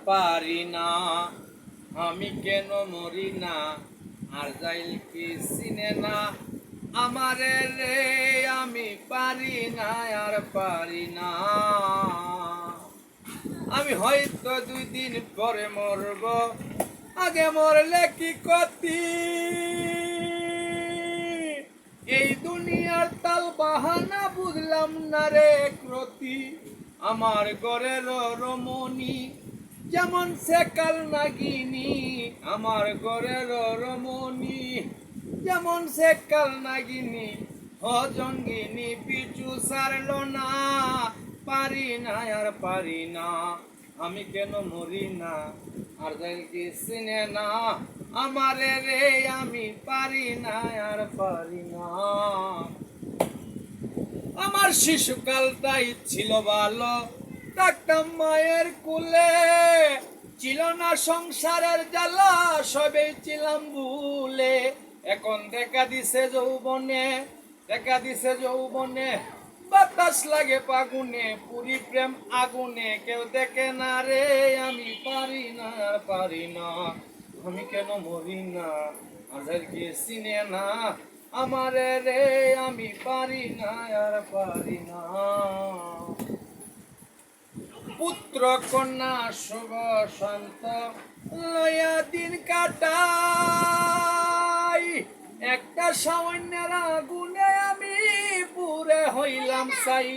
পারি না আমি কেন মরি না আর যাইল কি চিনে না আমারে রে আমি পারি না আর পারি না আমি হয়তো 2 দিন পরে মরব আগে মরলে কি ক্ষতি এই দুনিয়ার তাল বাহানা বুঝলাম না রে ক্রতি আমার ঘরের রমণী যেমন সেকাল নাগিনী আমার ঘরের রমণী যেমন সেকাল নাগিনী হজঙ্গিনী পিছু সারল না পারি না আর পারি না আমি কেন মরি না আর কি চিনে না আমারে রে আমি পারি না আর পারি না আমার শিশুকালটাই ছিল ভালো থাকতাম মায়ের কোলে ছিল না সংসারের জ্বালা সবেই ছিলাম ভুলে এখন দেখা দিছে যৌবনে বাতাস লাগে পাগুনে পুরি প্রেম আগুনে কেউ দেখে না রে আমি পারি না আর পারি না আমি কেন মরি না আজের কি চিনে না আমারে রে আমি পারি না আর পারি না পুত্র কন্যা শুভ শান্ত লয়া দিন কাটাই একটা সামান্যের আগুনে আমি পুরে হইলাম চাই